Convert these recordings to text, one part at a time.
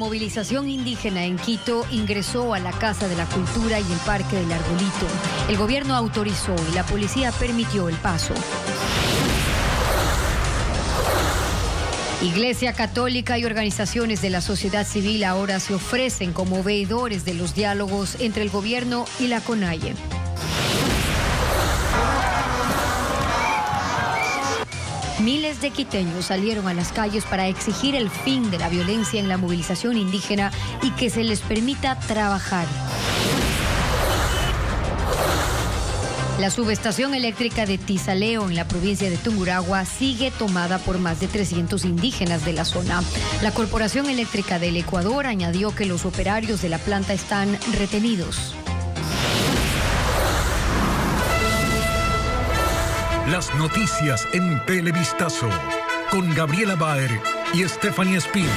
movilización indígena en Quito ingresó a la Casa de la Cultura y el Parque del Arbolito. El gobierno autorizó y la policía permitió el paso. Iglesia Católica y organizaciones de la sociedad civil ahora se ofrecen como veedores de los diálogos entre el gobierno y la CONAIE. Miles de quiteños salieron a las calles para exigir el fin de la violencia en la movilización indígena y que se les permita trabajar. La subestación eléctrica de Tizaleo, en la provincia de Tungurahua, sigue tomada por más de 300 indígenas de la zona. La Corporación Eléctrica del Ecuador añadió que los operarios de la planta están retenidos. Las noticias en Televistazo, con Gabriela Baer y Stephanie Espín.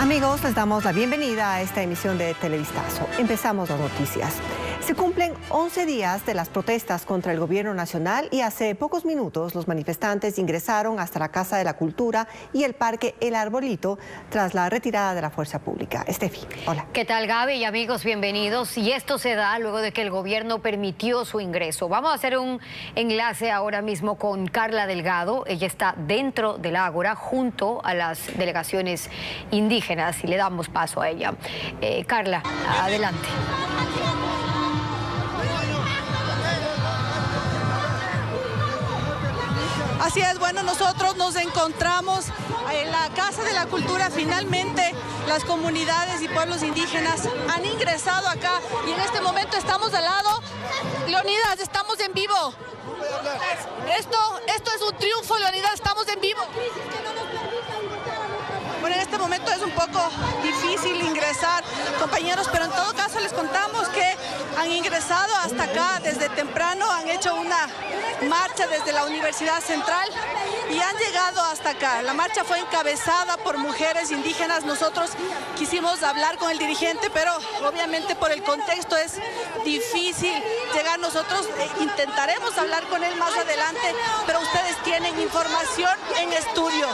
Amigos, les damos la bienvenida a esta emisión de Televistazo. Empezamos las noticias. Se cumplen 11 días de las protestas contra el gobierno nacional y hace pocos minutos los manifestantes ingresaron hasta la Casa de la Cultura y el Parque El Arbolito tras la retirada de la fuerza pública. Estefi, hola. ¿Qué tal, Gaby? Y amigos, bienvenidos. Y esto se da luego de que el gobierno permitió su ingreso. Vamos a hacer un enlace ahora mismo con Carla Delgado. Ella está dentro del Ágora junto a las delegaciones indígenas y le damos paso a ella. Carla, adelante. Así es, bueno, nosotros nos encontramos en la Casa de la Cultura. Finalmente las comunidades y pueblos indígenas han ingresado acá y en este momento estamos al lado. Leonidas, estamos en vivo. Esto es un triunfo, Leonidas, estamos en vivo. Bueno, en este momento es un poco difícil ingresar, compañeros, pero en todo caso les contamos que han ingresado hasta acá desde temprano, han hecho una marcha desde la Universidad Central y han llegado hasta acá. La marcha fue encabezada por mujeres indígenas. Nosotros quisimos hablar con el dirigente, pero obviamente por el contexto es difícil llegar. Nosotros intentaremos hablar con él más adelante, pero ustedes tienen información en estudio.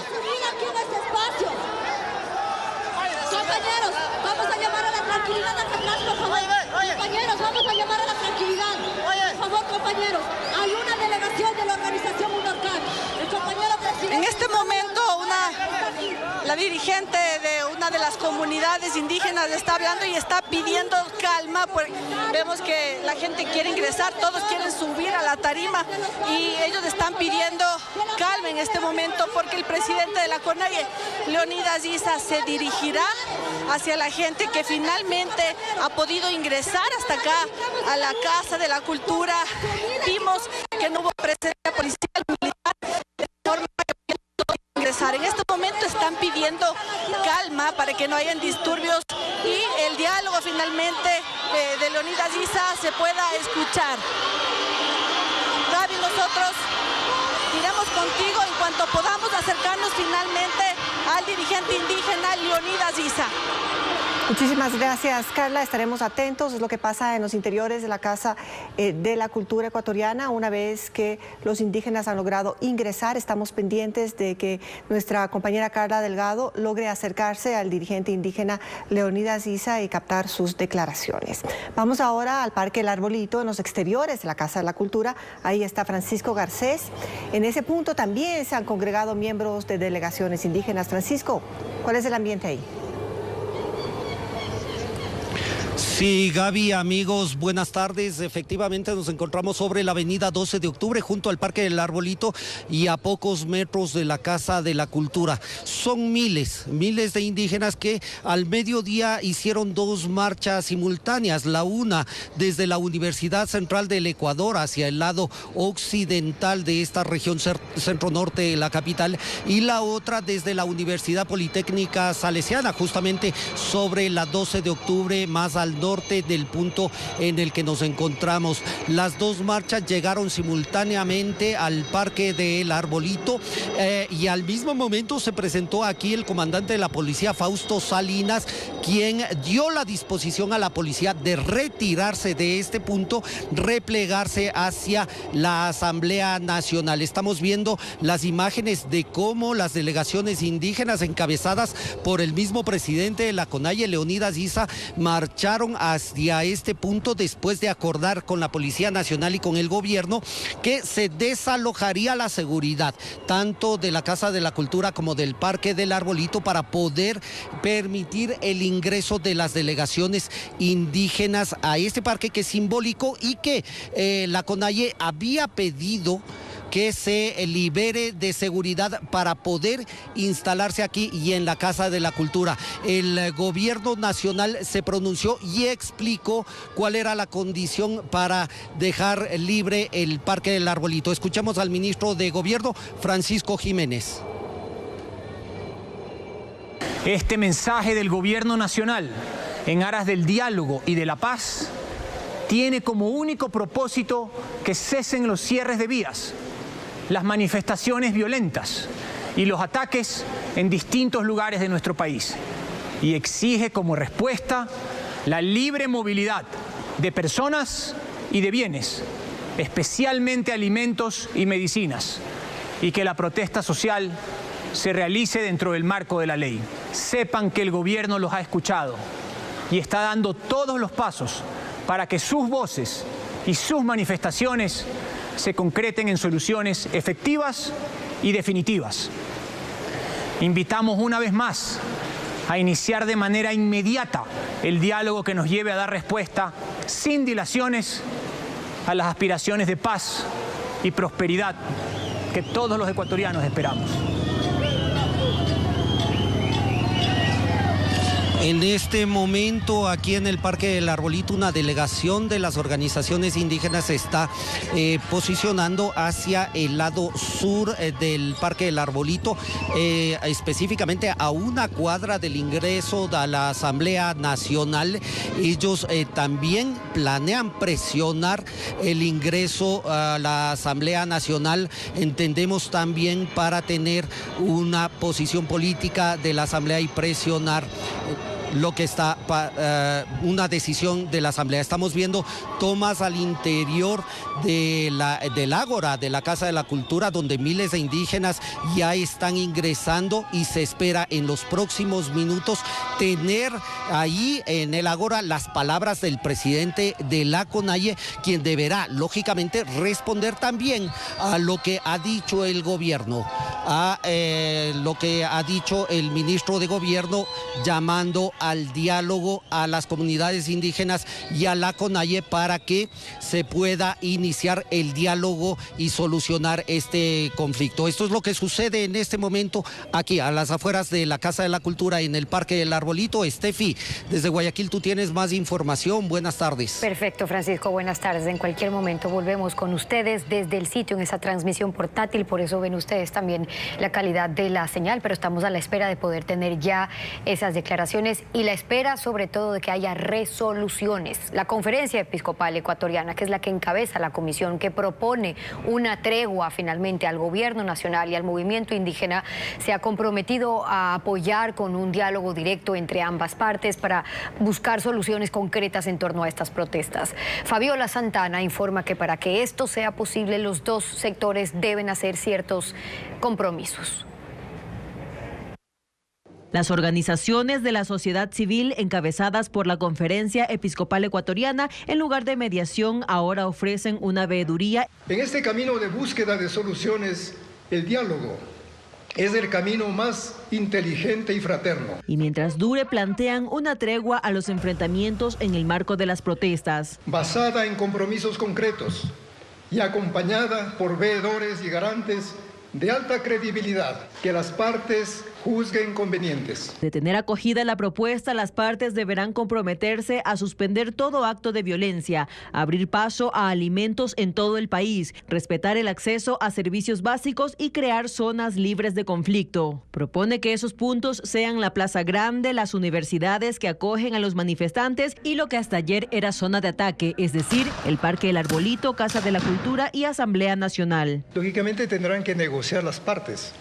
Compañeros, vamos a llamar a la tranquilidad acá atrás, por favor. Compañeros, vamos a llamar a la tranquilidad. Por favor, compañeros, hay una delegación de la organización UNORCAN. El compañero presidente... En este momento, la dirigente de una de las comunidades indígenas está hablando y está pidiendo calma, porque vemos que la gente quiere ingresar, todos quieren subir a la tarima y ellos están pidiendo calma en este momento porque el presidente de la CONAIE, Leonidas Issa, se dirigirá hacia la gente que finalmente ha podido ingresar hasta acá a la Casa de la Cultura. Vimos que no hubo presencia policial militar de forma que ingresar. En este momento están pidiendo calma para que no hayan disturbios y el diálogo finalmente de Leonidas Issa se pueda escuchar. Gaby, nosotros iremos contigo en cuanto podamos acercarnos finalmente al dirigente indígena Leonidas Issa. Muchísimas gracias, Carla. Estaremos atentos. Es lo que pasa en los interiores de la Casa de la Cultura ecuatoriana. Una vez que los indígenas han logrado ingresar, estamos pendientes de que nuestra compañera Carla Delgado logre acercarse al dirigente indígena Leonidas Issa y captar sus declaraciones. Vamos ahora al Parque El Arbolito, en los exteriores de la Casa de la Cultura. Ahí está Francisco Garcés. En ese punto también se han congregado miembros de delegaciones indígenas. Francisco, ¿cuál es el ambiente ahí? Sí, Gaby, amigos, buenas tardes. Efectivamente nos encontramos sobre la avenida 12 de octubre junto al Parque del Arbolito y a pocos metros de la Casa de la Cultura. Son miles de indígenas que al mediodía hicieron dos marchas simultáneas. La una desde la Universidad Central del Ecuador hacia el lado occidental de esta región centro-norte de la capital y la otra desde la Universidad Politécnica Salesiana, justamente sobre la 12 de octubre más al norte norte del punto en el que nos encontramos. Las dos marchas llegaron simultáneamente al Parque del Arbolito y al mismo momento se presentó aquí el comandante de la policía, Fausto Salinas, quien dio la disposición a la policía de retirarse de este punto, replegarse hacia la Asamblea Nacional. Estamos viendo las imágenes de cómo las delegaciones indígenas encabezadas por el mismo presidente de la CONAIE, Leonidas Issa, marcharon hacia este punto después de acordar con la Policía Nacional y con el gobierno que se desalojaría la seguridad tanto de la Casa de la Cultura como del Parque del Arbolito para poder permitir el ingreso de las delegaciones indígenas a este parque, que es simbólico y que la CONAIE había pedido que se libere de seguridad para poder instalarse aquí y en la Casa de la Cultura. El gobierno nacional se pronunció y explicó cuál era la condición para dejar libre el Parque del Arbolito. Escuchemos al ministro de Gobierno, Francisco Jiménez. Este mensaje del gobierno nacional en aras del diálogo y de la paz tiene como único propósito que cesen los cierres de vías, las manifestaciones violentas y los ataques en distintos lugares de nuestro país, y exige como respuesta la libre movilidad de personas y de bienes, especialmente alimentos y medicinas, y que la protesta social se realice dentro del marco de la ley. Sepan que el gobierno los ha escuchado y está dando todos los pasos para que sus voces y sus manifestaciones se concreten en soluciones efectivas y definitivas. Invitamos una vez más a iniciar de manera inmediata el diálogo que nos lleve a dar respuesta sin dilaciones a las aspiraciones de paz y prosperidad que todos los ecuatorianos esperamos. En este momento, aquí en el Parque del Arbolito, una delegación de las organizaciones indígenas se está posicionando hacia el lado sur del Parque del Arbolito, específicamente a una cuadra del ingreso a la Asamblea Nacional. Ellos también planean presionar el ingreso a la Asamblea Nacional, entendemos también para tener una posición política de la Asamblea y presionar lo que está una decisión de la Asamblea. Estamos viendo tomas al interior del Ágora, de la Casa de la Cultura, donde miles de indígenas ya están ingresando y se espera en los próximos minutos tener ahí en el Ágora las palabras del presidente de la CONAIE, quien deberá lógicamente responder también a lo que ha dicho el gobierno, a lo que ha dicho el ministro de Gobierno, llamando al diálogo a las comunidades indígenas y a la CONAIE para que se pueda iniciar el diálogo y solucionar este conflicto. Esto es lo que sucede en este momento aquí a las afueras de la Casa de la Cultura en el Parque del Arbolito. Estefi, desde Guayaquil tú tienes más información. Buenas tardes. Perfecto, Francisco, buenas tardes. En cualquier momento volvemos con ustedes desde el sitio en esa transmisión portátil, por eso ven ustedes también la calidad de la señal, pero estamos a la espera de poder tener ya esas declaraciones y la espera sobre todo de que haya resoluciones. La Conferencia Episcopal Ecuatoriana, que es la que encabeza la comisión que propone una tregua finalmente al gobierno nacional y al movimiento indígena, se ha comprometido a apoyar con un diálogo directo entre ambas partes para buscar soluciones concretas en torno a estas protestas. Fabiola Santana informa que para que esto sea posible, los dos sectores deben hacer ciertos compromisos. Las organizaciones de la sociedad civil encabezadas por la Conferencia Episcopal Ecuatoriana, en lugar de mediación, ahora ofrecen una veeduría. En este camino de búsqueda de soluciones, el diálogo es el camino más inteligente y fraterno. Y mientras dure, plantean una tregua a los enfrentamientos en el marco de las protestas. Basada en compromisos concretos y acompañada por veedores y garantes de alta credibilidad, que las partes juzguen convenientes. De tener acogida la propuesta, las partes deberán comprometerse a suspender todo acto de violencia, abrir paso a alimentos en todo el país, respetar el acceso a servicios básicos y crear zonas libres de conflicto. Propone que esos puntos sean la Plaza Grande, las universidades que acogen a los manifestantes y lo que hasta ayer era zona de ataque, es decir, el Parque El Arbolito, Casa de la Cultura y Asamblea Nacional. Lógicamente tendrán que negociar las partes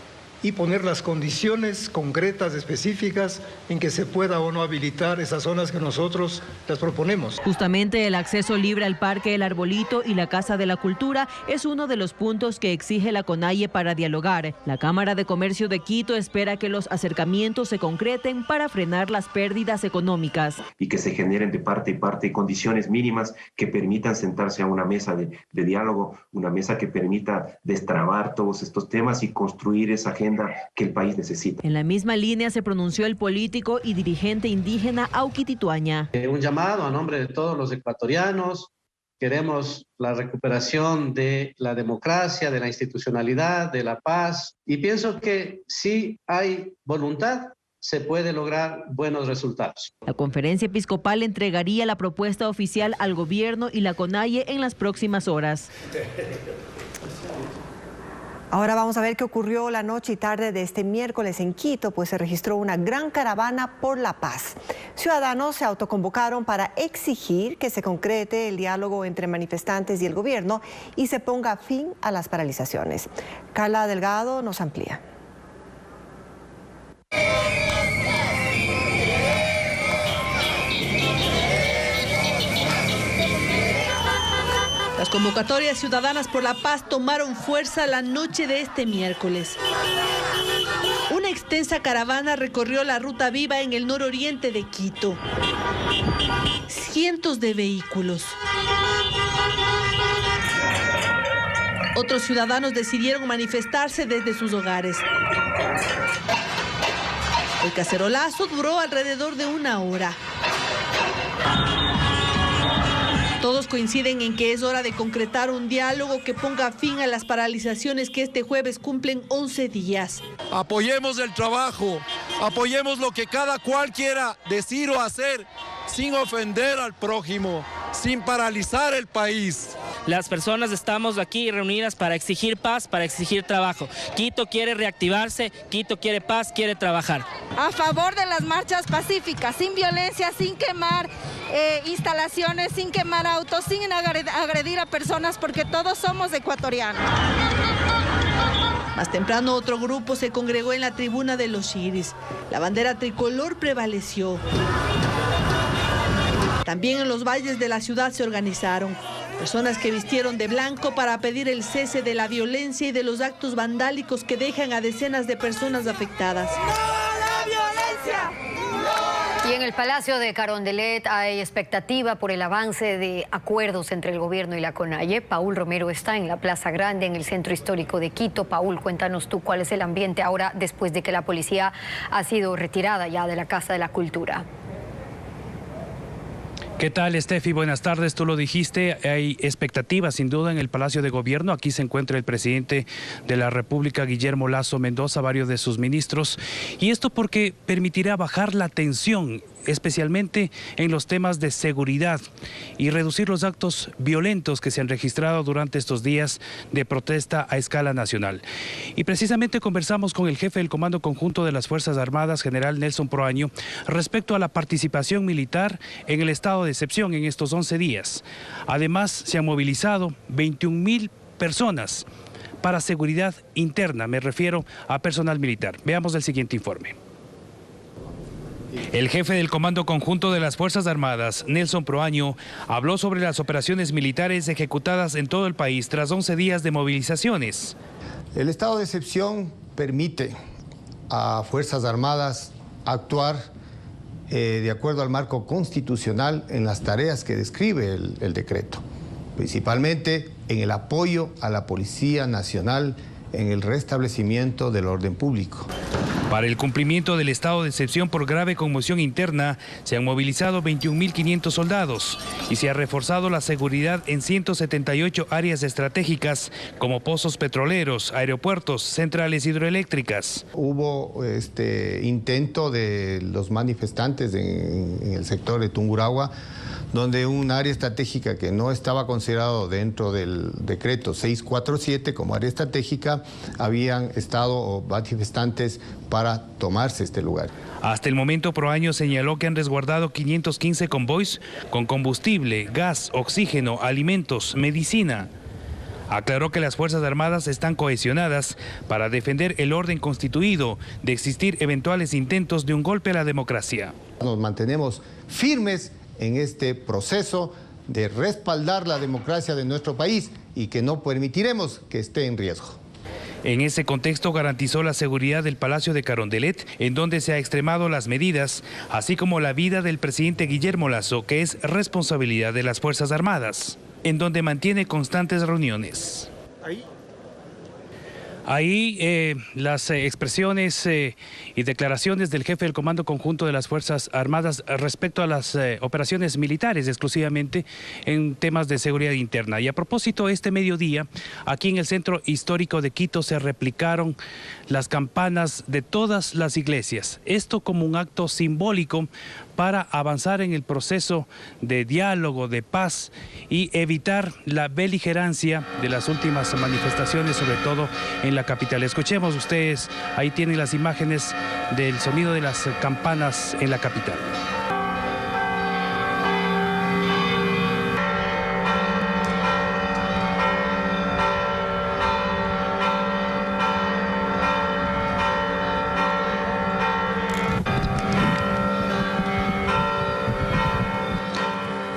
y poner las condiciones concretas, específicas, en que se pueda o no habilitar esas zonas que nosotros las proponemos. Justamente el acceso libre al Parque El Arbolito y la Casa de la Cultura es uno de los puntos que exige la CONAIE para dialogar. La Cámara de Comercio de Quito espera que los acercamientos se concreten para frenar las pérdidas económicas. Y que se generen de parte y parte condiciones mínimas que permitan sentarse a una mesa de diálogo, una mesa que permita destrabar todos estos temas y construir esa agenda que el país necesita. En la misma línea se pronunció el político y dirigente indígena Auqui Tituaña. Un llamado a nombre de todos los ecuatorianos. Queremos la recuperación de la democracia, de la institucionalidad, de la paz. Y pienso que si hay voluntad, se puede lograr buenos resultados. La conferencia episcopal entregaría la propuesta oficial al gobierno y la CONAIE en las próximas horas. Ahora vamos a ver qué ocurrió la noche y tarde de este miércoles en Quito, pues se registró una gran caravana por la paz. Ciudadanos se autoconvocaron para exigir que se concrete el diálogo entre manifestantes y el gobierno y se ponga fin a las paralizaciones. Carla Delgado nos amplía. Las convocatorias ciudadanas por la paz tomaron fuerza la noche de este miércoles. Una extensa caravana recorrió la ruta viva en el nororiente de Quito. Cientos de vehículos. Otros ciudadanos decidieron manifestarse desde sus hogares. El cacerolazo duró alrededor de 1 hora. Todos coinciden en que es hora de concretar un diálogo que ponga fin a las paralizaciones que este jueves cumplen 11 días. Apoyemos el trabajo, apoyemos lo que cada cual quiera decir o hacer sin ofender al prójimo, sin paralizar el país. Las personas estamos aquí reunidas para exigir paz, para exigir trabajo. Quito quiere reactivarse, Quito quiere paz, quiere trabajar. A favor de las marchas pacíficas, sin violencia, sin quemar instalaciones, sin quemar autos, sin agredir a personas, porque todos somos ecuatorianos. Más temprano otro grupo se congregó en la tribuna de los Iris. La bandera tricolor prevaleció. También en los valles de la ciudad se organizaron personas que vistieron de blanco para pedir el cese de la violencia y de los actos vandálicos que dejan a decenas de personas afectadas. ¡No a la violencia! Y en el Palacio de Carondelet hay expectativa por el avance de acuerdos entre el gobierno y la CONAIE. Paul Romero está en la Plaza Grande, en el centro histórico de Quito. Paul, cuéntanos tú cuál es el ambiente ahora después de que la policía ha sido retirada ya de la Casa de la Cultura. ¿Qué tal, Steffi? Buenas tardes. Tú lo dijiste, hay expectativas sin duda en el Palacio de Gobierno. Aquí se encuentra el presidente de la República, Guillermo Lasso Mendoza, varios de sus ministros. Y esto porque permitirá bajar la tensión, especialmente en los temas de seguridad, y reducir los actos violentos que se han registrado durante estos días de protesta a escala nacional. Y precisamente conversamos con el jefe del Comando Conjunto de las Fuerzas Armadas, general Nelson Proaño, respecto a la participación militar en el estado de excepción en estos 11 días. Además, se han movilizado 21.000 personas para seguridad interna, me refiero a personal militar. Veamos el siguiente informe. El jefe del Comando Conjunto de las Fuerzas Armadas, Nelson Proaño, habló sobre las operaciones militares ejecutadas en todo el país tras 11 días de movilizaciones. El estado de excepción permite a Fuerzas Armadas actuar de acuerdo al marco constitucional en las tareas que describe el decreto, principalmente en el apoyo a la Policía Nacional en el restablecimiento del orden público. Para el cumplimiento del estado de excepción por grave conmoción interna, se han movilizado 21.500 soldados y se ha reforzado la seguridad en 178 áreas estratégicas como pozos petroleros, aeropuertos, centrales hidroeléctricas. Hubo intento de los manifestantes en el sector de Tungurahua, donde un área estratégica que no estaba considerado dentro del decreto 647 como área estratégica, habían estado manifestantes para tomarse este lugar. Hasta el momento, Proaño señaló que han resguardado 515 convoys con combustible, gas, oxígeno, alimentos, medicina. Aclaró que las Fuerzas Armadas están cohesionadas para defender el orden constituido de existir eventuales intentos de un golpe a la democracia. Nos mantenemos firmes en este proceso de respaldar la democracia de nuestro país y que no permitiremos que esté en riesgo. En ese contexto garantizó la seguridad del Palacio de Carondelet, en donde se ha extremado las medidas, así como la vida del presidente Guillermo Lasso, que es responsabilidad de las Fuerzas Armadas, en donde mantiene constantes reuniones. Ahí las expresiones y declaraciones del jefe del Comando Conjunto de las Fuerzas Armadas respecto a las operaciones militares exclusivamente en temas de seguridad interna. Y a propósito, este mediodía, aquí en el Centro Histórico de Quito se replicaron las campanas de todas las iglesias. Esto como un acto simbólico para avanzar en el proceso de diálogo, de paz y evitar la beligerancia de las últimas manifestaciones, sobre todo en la capital. Escuchemos ustedes, ahí tienen las imágenes del sonido de las campanas en la capital.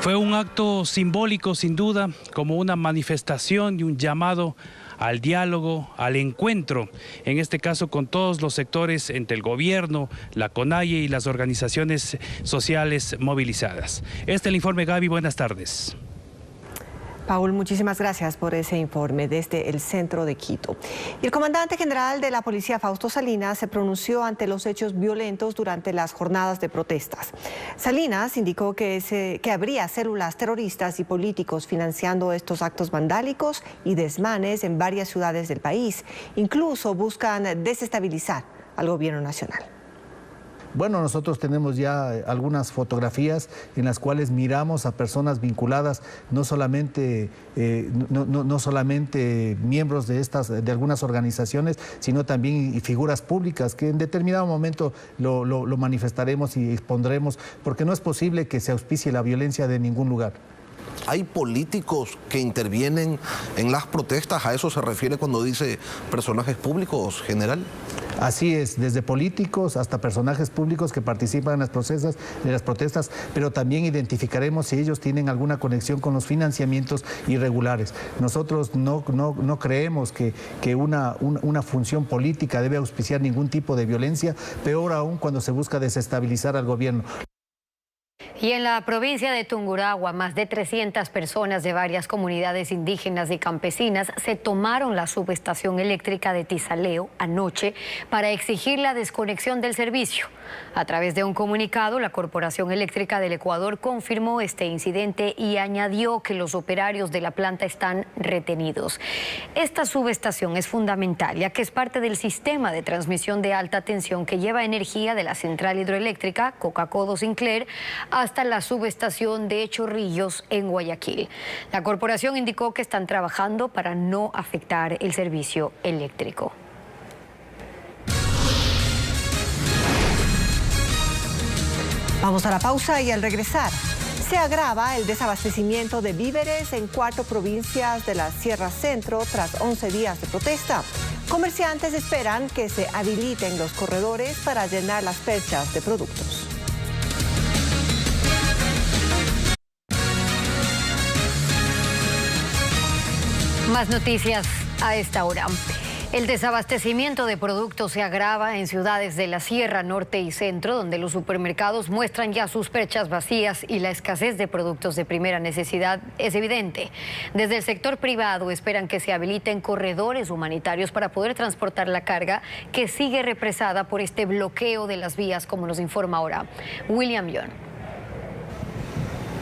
Fue un acto simbólico, sin duda, como una manifestación y un llamado al diálogo, al encuentro, en este caso con todos los sectores entre el gobierno, la CONAIE y las organizaciones sociales movilizadas. Este es el informe, Gaby, buenas tardes. Paul, muchísimas gracias por ese informe desde el centro de Quito. Y el comandante general de la policía, Fausto Salinas, se pronunció ante los hechos violentos durante las jornadas de protestas. Salinas indicó que habría células terroristas y políticos financiando estos actos vandálicos y desmanes en varias ciudades del país. Incluso buscan desestabilizar al gobierno nacional. Bueno, nosotros tenemos ya algunas fotografías en las cuales miramos a personas vinculadas, no solamente miembros de algunas organizaciones, sino también figuras públicas que en determinado momento lo manifestaremos y expondremos, porque no es posible que se auspicie la violencia de ningún lugar. ¿Hay políticos que intervienen en las protestas? ¿A eso se refiere cuando dice personajes públicos, general? Así es, desde políticos hasta personajes públicos que participan en las protestas, pero también identificaremos si ellos tienen alguna conexión con los financiamientos irregulares. Nosotros no creemos que una función política debe auspiciar ningún tipo de violencia, peor aún cuando se busca desestabilizar al gobierno. Y en la provincia de Tungurahua, más de 300 personas de varias comunidades indígenas y campesinas se tomaron la subestación eléctrica de Tizaleo anoche para exigir la desconexión del servicio. A través de un comunicado, la Corporación Eléctrica del Ecuador confirmó este incidente y añadió que los operarios de la planta están retenidos. Esta subestación es fundamental, ya que es parte del sistema de transmisión de alta tensión que lleva energía de la central hidroeléctrica Coca-Codo-Sinclair hasta la subestación de Chorrillos en Guayaquil. La corporación indicó que están trabajando para no afectar el servicio eléctrico. Vamos a la pausa y al regresar, se agrava el desabastecimiento de víveres en 4 provincias de la Sierra Centro tras 11 días de protesta. Comerciantes esperan que se habiliten los corredores para llenar las perchas de productos. Más noticias a esta hora. El desabastecimiento de productos se agrava en ciudades de la Sierra Norte y Centro, donde los supermercados muestran ya sus perchas vacías y la escasez de productos de primera necesidad es evidente. Desde el sector privado esperan que se habiliten corredores humanitarios para poder transportar la carga que sigue represada por este bloqueo de las vías, como nos informa ahora William Young.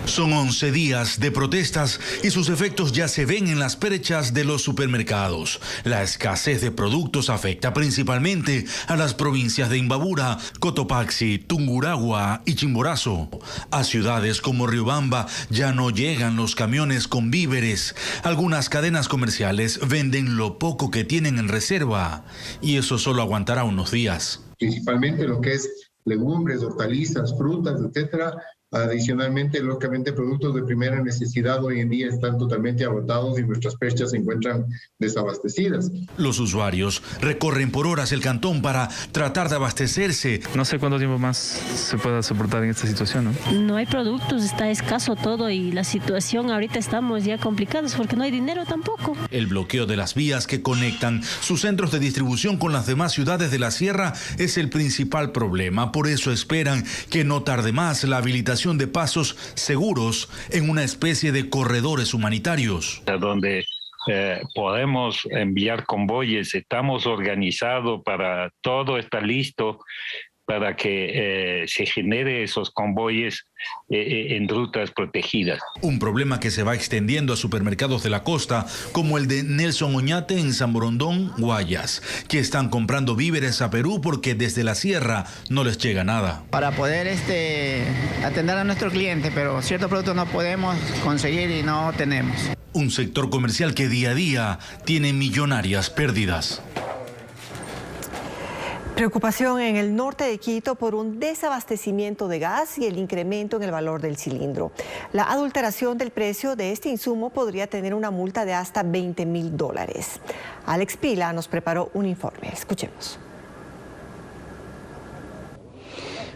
Son 11 días de protestas y sus efectos ya se ven en las perchas de los supermercados. La escasez de productos afecta principalmente a las provincias de Imbabura, Cotopaxi, Tungurahua y Chimborazo. A ciudades como Riobamba ya no llegan los camiones con víveres. Algunas cadenas comerciales venden lo poco que tienen en reserva y eso solo aguantará unos días. Principalmente lo que es legumbres, hortalizas, frutas, etcétera. Adicionalmente, lógicamente, productos de primera necesidad hoy en día están totalmente agotados y nuestras perchas se encuentran desabastecidas. Los usuarios recorren por horas el cantón para tratar de abastecerse. No sé cuánto tiempo más se pueda soportar en esta situación, ¿no? No hay productos, está escaso todo y la situación ahorita estamos ya complicados porque no hay dinero tampoco. El bloqueo de las vías que conectan sus centros de distribución con las demás ciudades de la Sierra es el principal problema. Por eso esperan que no tarde más la habilitación de pasos seguros en una especie de corredores humanitarios. Donde podemos enviar convoyes, estamos organizados para todo, está listo para que se genere esos convoyes en rutas protegidas. Un problema que se va extendiendo a supermercados de la costa, como el de Nelson Oñate en San Borondón, Guayas, que están comprando víveres a Perú porque desde la sierra no les llega nada. Para poder atender a nuestro cliente, pero ciertos productos no podemos conseguir y no tenemos. Un sector comercial que día a día tiene millonarias pérdidas. Preocupación en el norte de Quito por un desabastecimiento de gas y el incremento en el valor del cilindro. La adulteración del precio de este insumo podría tener una multa de hasta $20.000. Alex Pila nos preparó un informe. Escuchemos.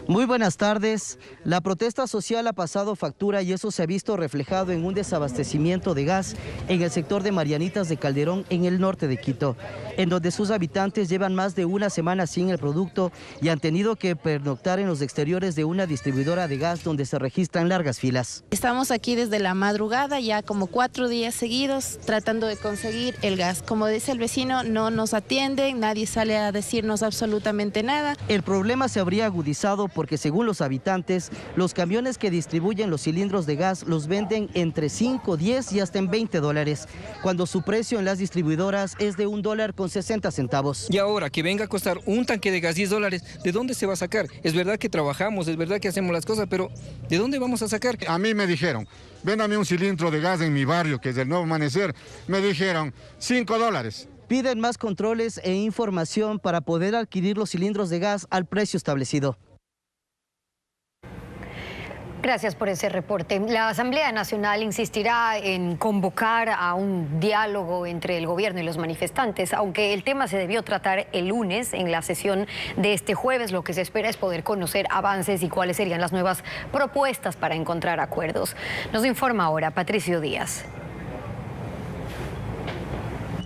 Muy buenas tardes. La protesta social ha pasado factura y eso se ha visto reflejado en un desabastecimiento de gas en el sector de Marianitas de Calderón, en el norte de Quito, en donde sus habitantes llevan más de una semana sin el producto y han tenido que pernoctar en los exteriores de una distribuidora de gas donde se registran largas filas. Estamos aquí desde la madrugada, ya como 4 días seguidos, tratando de conseguir el gas. Como dice el vecino, no nos atienden, nadie sale a decirnos absolutamente nada. El problema se habría agudizado porque según los habitantes, los camiones que distribuyen los cilindros de gas los venden entre 5, 10 y hasta en $20, cuando su precio en las distribuidoras es de $1.60. Y ahora que venga a costar un tanque de gas $10, ¿de dónde se va a sacar? Es verdad que trabajamos, es verdad que hacemos las cosas, pero ¿de dónde vamos a sacar? A mí me dijeron, véndame un cilindro de gas en mi barrio, que es el Nuevo Amanecer, me dijeron $5. Piden más controles e información para poder adquirir los cilindros de gas al precio establecido. Gracias por ese reporte. La Asamblea Nacional insistirá en convocar a un diálogo entre el gobierno y los manifestantes, aunque el tema se debió tratar el lunes en la sesión de este jueves. Lo que se espera es poder conocer avances y cuáles serían las nuevas propuestas para encontrar acuerdos. Nos informa ahora Patricio Díaz.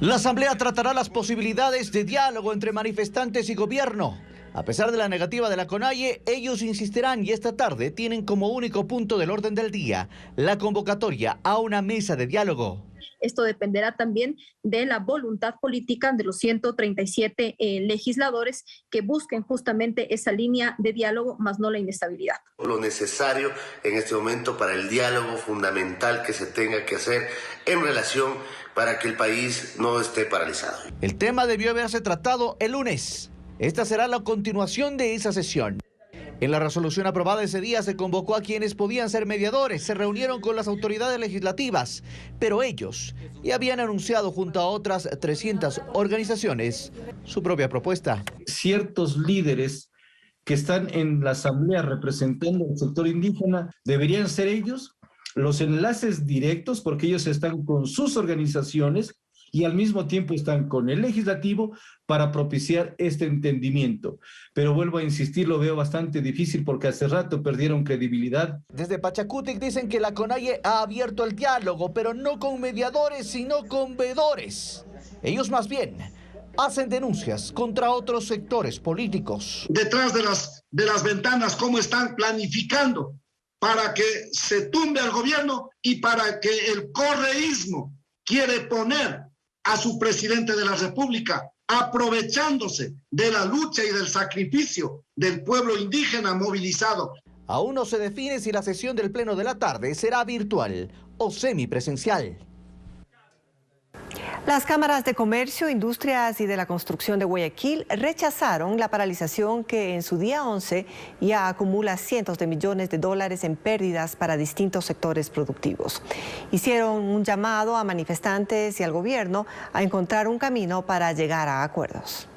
La Asamblea tratará las posibilidades de diálogo entre manifestantes y gobierno. A pesar de la negativa de la CONAIE, ellos insistirán y esta tarde tienen como único punto del orden del día la convocatoria a una mesa de diálogo. Esto dependerá también de la voluntad política de los 137 legisladores que busquen justamente esa línea de diálogo, más no la inestabilidad. Lo necesario en este momento para el diálogo fundamental que se tenga que hacer en relación para que el país no esté paralizado. El tema debió haberse tratado el lunes. Esta será la continuación de esa sesión. En la resolución aprobada ese día se convocó a quienes podían ser mediadores, se reunieron con las autoridades legislativas, pero ellos ya habían anunciado junto a otras 300 organizaciones su propia propuesta. Ciertos líderes que están en la asamblea representando al sector indígena deberían ser ellos los enlaces directos, porque ellos están con sus organizaciones y al mismo tiempo están con el legislativo para propiciar este entendimiento. Pero vuelvo a insistir, lo veo bastante difícil porque hace rato perdieron credibilidad. Desde Pachacutic dicen que la CONAIE ha abierto el diálogo, pero no con mediadores, sino con veedores. Ellos más bien hacen denuncias contra otros sectores políticos. Detrás de las ventanas, cómo están planificando para que se tumbe al gobierno y para que el correísmo quiere poner a su presidente de la República, aprovechándose de la lucha y del sacrificio del pueblo indígena movilizado. Aún no se define si la sesión del Pleno de la tarde será virtual o semipresencial. Las cámaras de comercio, industrias y de la construcción de Guayaquil rechazaron la paralización que en su día 11 ya acumula cientos de millones de dólares en pérdidas para distintos sectores productivos. Hicieron un llamado a manifestantes y al gobierno a encontrar un camino para llegar a acuerdos.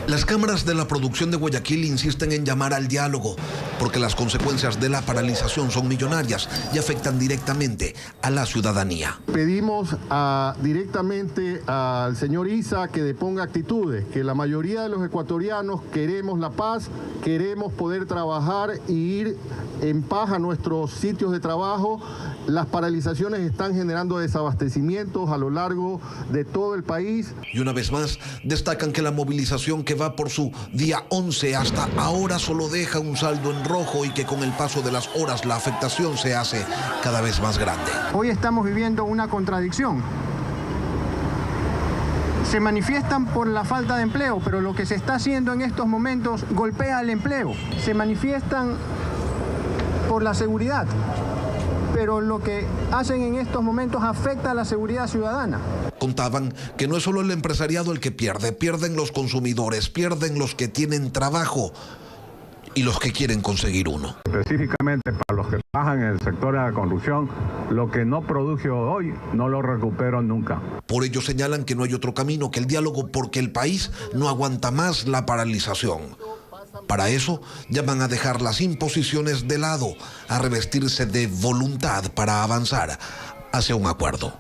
Las cámaras de la producción de Guayaquil insisten en llamar al diálogo, porque las consecuencias de la paralización son millonarias y afectan directamente a la ciudadanía. Pedimos directamente al señor Issa que deponga actitudes, que la mayoría de los ecuatorianos queremos la paz, queremos poder trabajar y ir en paz a nuestros sitios de trabajo. Las paralizaciones están generando desabastecimientos a lo largo de todo el país. Y una vez más, destacan que la movilización que va por su día 11 hasta ahora solo deja un saldo en rojo y que con el paso de las horas la afectación se hace cada vez más grande. Hoy estamos viviendo una contradicción. Se manifiestan por la falta de empleo, pero lo que se está haciendo en estos momentos golpea el empleo. Se manifiestan por la seguridad, pero lo que hacen en estos momentos afecta a la seguridad ciudadana. Contaban que no es solo el empresariado el que pierde, pierden los consumidores, pierden los que tienen trabajo y los que quieren conseguir uno. Específicamente para los que trabajan en el sector de la construcción, lo que no produjo hoy no lo recupero nunca. Por ello señalan que no hay otro camino que el diálogo porque el país no aguanta más la paralización. Para eso llaman a dejar las imposiciones de lado, a revestirse de voluntad para avanzar hacia un acuerdo.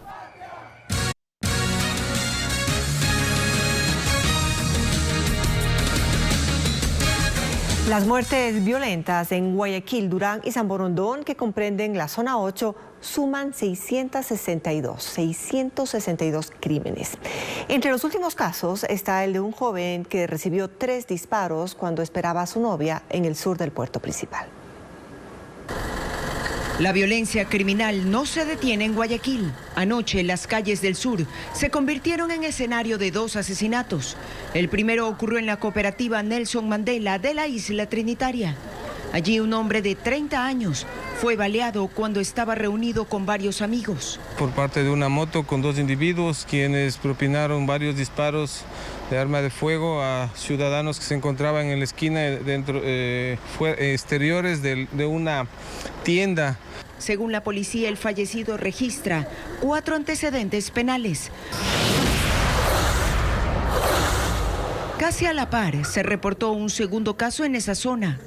Las muertes violentas en Guayaquil, Durán y San Borondón, que comprenden la zona 8, suman 662 crímenes. Entre los últimos casos está el de un joven que recibió 3 disparos cuando esperaba a su novia en el sur del puerto principal. La violencia criminal no se detiene en Guayaquil. Anoche, las calles del sur se convirtieron en escenario de 2 asesinatos. El primero ocurrió en la cooperativa Nelson Mandela de la Isla Trinitaria. Allí un hombre de 30 años fue baleado cuando estaba reunido con varios amigos. Por parte de una moto con 2 individuos quienes propinaron varios disparos de arma de fuego a ciudadanos que se encontraban en la esquina exteriores de una tienda. Según la policía, el fallecido registra 4 antecedentes penales. Casi a la par se reportó un segundo caso en esa zona.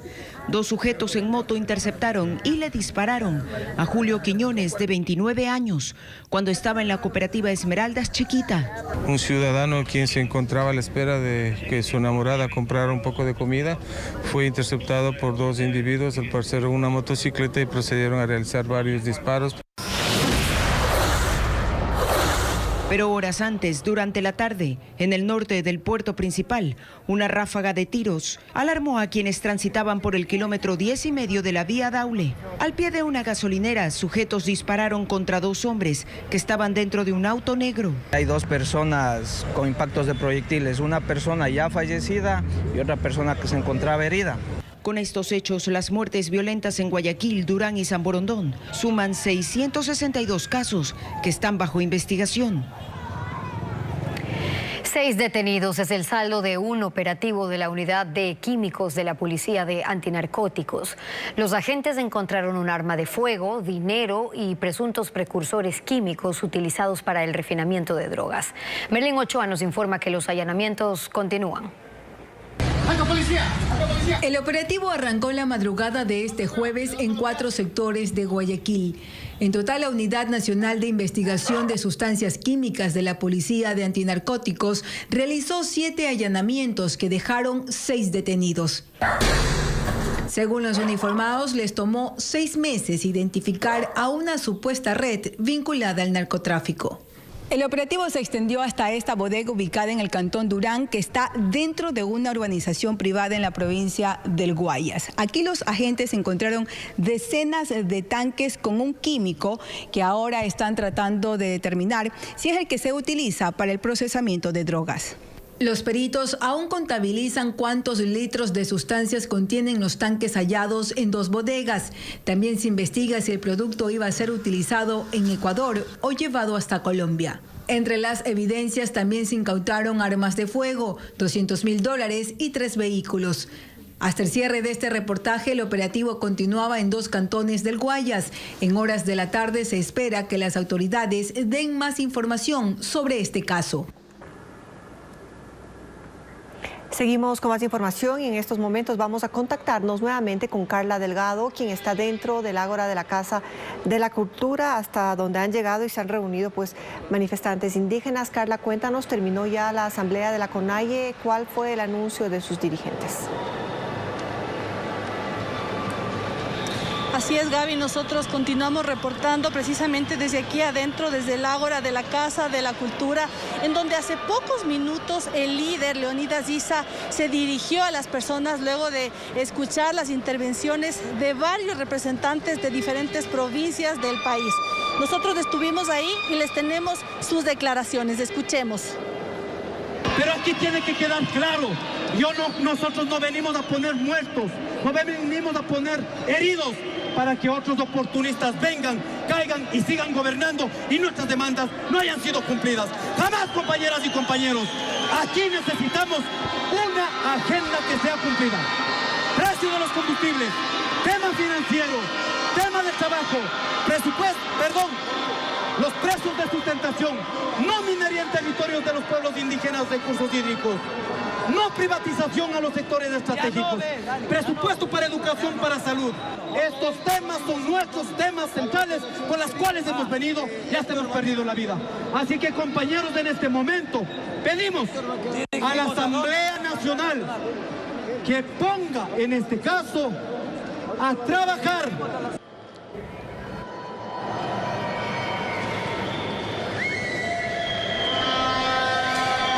2 sujetos en moto interceptaron y le dispararon a Julio Quiñones, de 29 años, cuando estaba en la cooperativa Esmeraldas Chiquita. Un ciudadano quien se encontraba a la espera de que su enamorada comprara un poco de comida fue interceptado por 2 individuos, al parecer una motocicleta, y procedieron a realizar varios disparos. Pero horas antes, durante la tarde, en el norte del puerto principal, una ráfaga de tiros alarmó a quienes transitaban por el kilómetro 10,5 de la vía Daule. Al pie de una gasolinera, sujetos dispararon contra 2 hombres que estaban dentro de un auto negro. Hay 2 personas con impactos de proyectiles, una persona ya fallecida y otra persona que se encontraba herida. Con estos hechos, las muertes violentas en Guayaquil, Durán y San Borondón suman 662 casos que están bajo investigación. 6 detenidos es el saldo de un operativo de la Unidad de Químicos de la Policía de Antinarcóticos. Los agentes encontraron un arma de fuego, dinero y presuntos precursores químicos utilizados para el refinamiento de drogas. Merlin Ochoa nos informa que los allanamientos continúan. El operativo arrancó en la madrugada de este jueves en 4 sectores de Guayaquil. En total, la Unidad Nacional de Investigación de Sustancias Químicas de la Policía de Antinarcóticos realizó 7 allanamientos que dejaron 6 detenidos. Según los uniformados, les tomó 6 meses identificar a una supuesta red vinculada al narcotráfico. El operativo se extendió hasta esta bodega ubicada en el cantón Durán, que está dentro de una urbanización privada en la provincia del Guayas. Aquí los agentes encontraron decenas de tanques con un químico que ahora están tratando de determinar si es el que se utiliza para el procesamiento de drogas. Los peritos aún contabilizan cuántos litros de sustancias contienen los tanques hallados en 2 bodegas. También se investiga si el producto iba a ser utilizado en Ecuador o llevado hasta Colombia. Entre las evidencias también se incautaron armas de fuego, $200.000 y 3 vehículos. Hasta el cierre de este reportaje, el operativo continuaba en 2 cantones del Guayas. En horas de la tarde se espera que las autoridades den más información sobre este caso. Seguimos con más información y en estos momentos vamos a contactarnos nuevamente con Carla Delgado, quien está dentro del ágora de la Casa de la Cultura, hasta donde han llegado y se han reunido manifestantes indígenas. Carla, cuéntanos, terminó ya la asamblea de la CONAIE, ¿cuál fue el anuncio de sus dirigentes? Así es, Gaby, nosotros continuamos reportando precisamente desde aquí adentro, desde el ágora de la Casa de la Cultura, en donde hace pocos minutos el líder, Leonidas Issa, se dirigió a las personas luego de escuchar las intervenciones de varios representantes de diferentes provincias del país. Nosotros estuvimos ahí y les tenemos sus declaraciones. Escuchemos. Pero aquí tiene que quedar claro, nosotros no venimos a poner muertos, no venimos a poner heridos para que otros oportunistas vengan, caigan y sigan gobernando y nuestras demandas no hayan sido cumplidas. Jamás, compañeras y compañeros, aquí necesitamos una agenda que sea cumplida. Precio de los combustibles, tema financiero, tema del trabajo, los precios de sustentación, no minería en territorios de los pueblos indígenas, recursos hídricos, no privatización a los sectores estratégicos, presupuesto para educación, para salud. Estos temas son nuestros temas centrales con los cuales hemos venido y hasta hemos perdido la vida. Así que, compañeros, en este momento pedimos a la Asamblea Nacional que ponga, en este caso, a trabajar.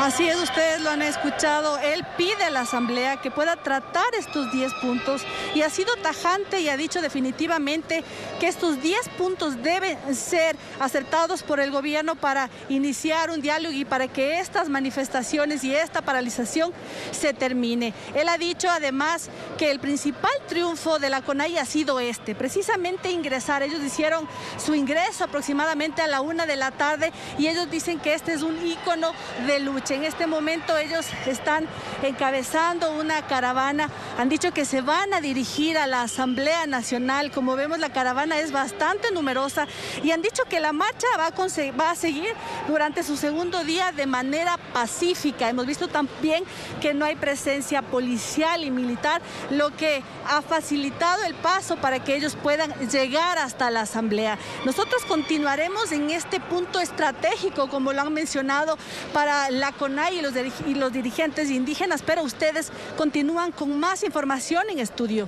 Así es, ustedes lo han escuchado, él pide a la Asamblea que pueda tratar estos 10 puntos y ha sido tajante y ha dicho definitivamente que estos 10 puntos deben ser acertados por el gobierno para iniciar un diálogo y para que estas manifestaciones y esta paralización se termine. Él ha dicho además que el principal triunfo de la CONAIE ha sido precisamente ingresar. Ellos hicieron su ingreso aproximadamente a la 1 de la tarde y ellos dicen que este es un ícono de lucha. En este momento ellos están encabezando una caravana, han dicho que se van a dirigir a la Asamblea Nacional. Como vemos, la caravana es bastante numerosa y han dicho que la marcha va a seguir durante su segundo día de manera pacífica. Hemos visto también que no hay presencia policial y militar, lo que ha facilitado el paso para que ellos puedan llegar hasta la Asamblea. Nosotros continuaremos en este punto estratégico, como lo han mencionado, para la CONAIE y los dirigentes indígenas, pero ustedes continúan con más información en estudio.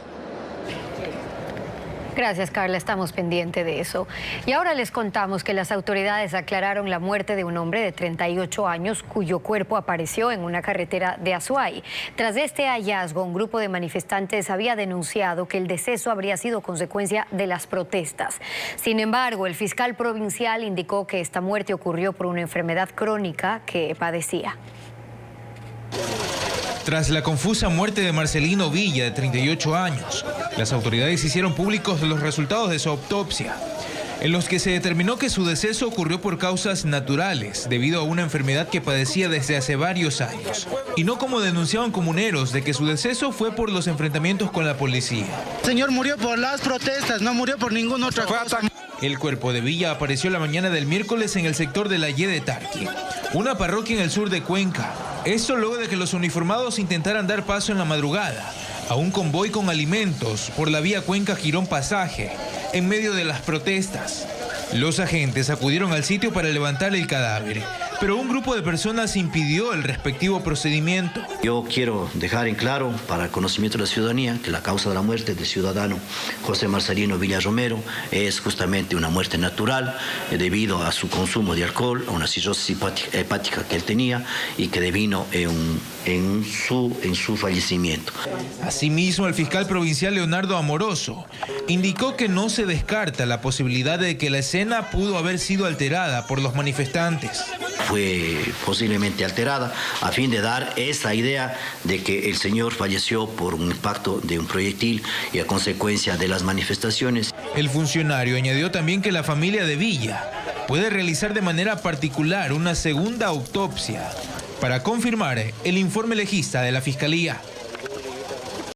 Gracias, Carla, estamos pendientes de eso. Y ahora les contamos que las autoridades aclararon la muerte de un hombre de 38 años cuyo cuerpo apareció en una carretera de Azuay. Tras este hallazgo, un grupo de manifestantes había denunciado que el deceso habría sido consecuencia de las protestas. Sin embargo, el fiscal provincial indicó que esta muerte ocurrió por una enfermedad crónica que padecía. Tras la confusa muerte de Marcelino Villa, de 38 años, las autoridades hicieron públicos los resultados de su autopsia, en los que se determinó que su deceso ocurrió por causas naturales, debido a una enfermedad que padecía desde hace varios años, y no como denunciaban comuneros, de que su deceso fue por los enfrentamientos con la policía. El señor murió por las protestas, no murió por ninguna otra cosa. El cuerpo de Villa apareció la mañana del miércoles en el sector de la Y de Tarqui, una parroquia en el sur de Cuenca. Esto luego de que los uniformados intentaran dar paso en la madrugada a un convoy con alimentos por la vía Cuenca-Girón Pasaje, en medio de las protestas. Los agentes acudieron al sitio para levantar el cadáver, pero un grupo de personas impidió el respectivo procedimiento. Yo quiero dejar en claro para el conocimiento de la ciudadanía que la causa de la muerte del ciudadano José Marcelino Villa Romero es justamente una muerte natural debido a su consumo de alcohol, a una cirrosis hepática que él tenía y que devino en su fallecimiento. Asimismo, el fiscal provincial Leonardo Amoroso indicó que no se descarta la posibilidad de que la escena pudo haber sido alterada por los manifestantes. Fue posiblemente alterada a fin de dar esa idea de que el señor falleció por un impacto de un proyectil y a consecuencia de las manifestaciones. El funcionario añadió también que la familia de Villa puede realizar de manera particular una segunda autopsia para confirmar el informe legista de la Fiscalía.